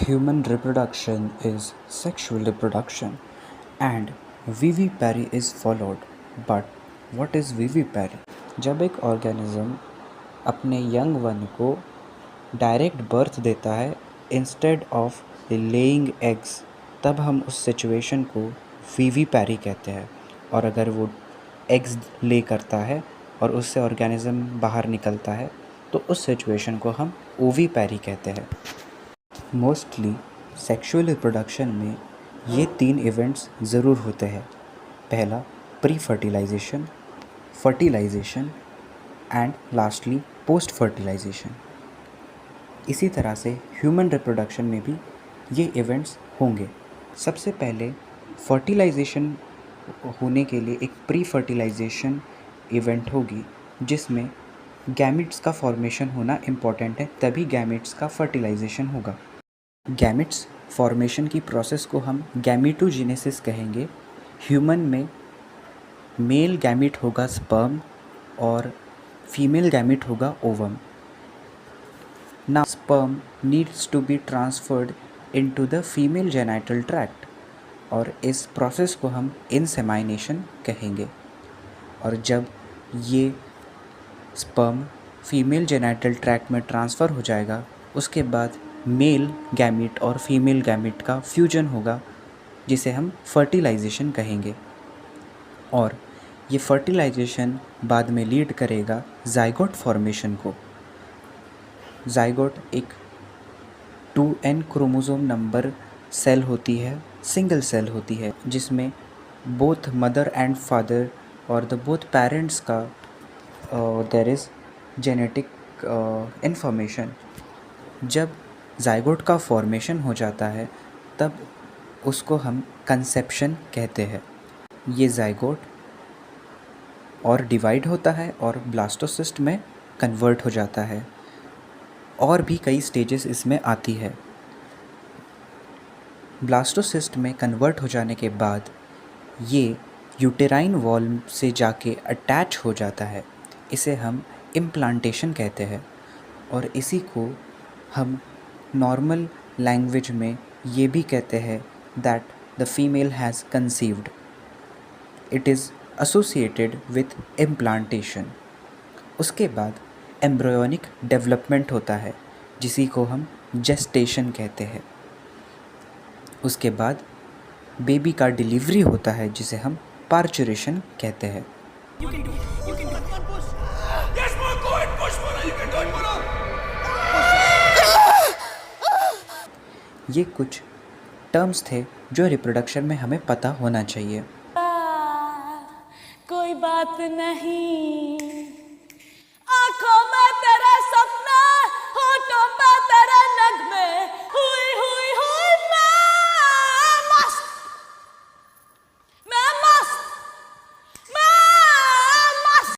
Human reproduction is sexual reproduction and viviparity is followed. But what is viviparity? जब एक organism अपने young one को direct birth देता है इंस्टेड ऑफ लेइंग एग्स, तब हम उस सिचुएशन को विविपैरी कहते हैं। और अगर वो एग्स ले करता है और उससे ऑर्गेनिज्म बाहर निकलता है तो उस सिचुएशन को हम ओविपैरी कहते हैं। मोस्टली सेक्सुअल रिप्रोडक्शन में ये 3 इवेंट्स ज़रूर होते हैं। पहला pre fertilization, fertilization and lastly post fertilization. इसी तरह से ह्यूमन रिप्रोडक्शन में भी ये इवेंट्स होंगे। सबसे पहले फर्टिलाइजेशन होने के लिए एक प्री फर्टिलाइजेशन इवेंट होगी जिसमें गैमेट्स का फॉर्मेशन होना इम्पॉर्टेंट है, तभी गैमेट्स का फर्टिलाइजेशन होगा। गैमेट्स फॉर्मेशन की प्रोसेस को हम गैमेटोजेनेसिस कहेंगे। ह्यूमन में मेल गैमेट होगा स्पर्म और फीमेल गैमेट होगा ovum. Now sperm needs to be transferred into the female genital tract और इस प्रोसेस को हम इंसेमाइनेशन कहेंगे। और जब ये स्पर्म फीमेल जेनिटल ट्रैक्ट में ट्रांसफ़र हो जाएगा उसके बाद मेल गैमेट और फीमेल गैमेट का फ्यूजन होगा जिसे हम फर्टिलाइजेशन कहेंगे। और ये फर्टिलाइजेशन बाद में लीड करेगा जाइगोट फॉर्मेशन को। जाइगोट एक 2n क्रोमोसोम नंबर सेल होती है, सिंगल सेल होती है, जिसमें बोथ मदर एंड फादर और द बोथ पेरेंट्स का देयर इज़ जेनेटिक इंफॉर्मेशन। जब जाइगोट का फॉर्मेशन हो जाता है तब उसको हम कंसेप्शन कहते हैं। ये जाइगोट और डिवाइड होता है और ब्लास्टोसिस्ट में कन्वर्ट हो जाता है। और भी कई स्टेजेस इसमें आती है। ब्लास्टोसिस्ट में कन्वर्ट हो जाने के बाद ये यूटेराइन वॉल से जाके अटैच हो जाता है। इसे हम इम्प्लांटेशन कहते हैं और इसी को हम नॉर्मल लैंग्वेज में ये भी कहते हैं that the female has conceived. It is associated with implantation. उसके बाद एम्ब्रियोनिक डेवलपमेंट होता है जिसी को हम जेस्टेशन कहते हैं। उसके बाद बेबी का डिलीवरी होता है जिसे हम पार्चुरेशन कहते हैं। ये कुछ टर्म्स थे जो रिप्रोडक्शन में हमें पता होना चाहिए। कोई बात नहीं।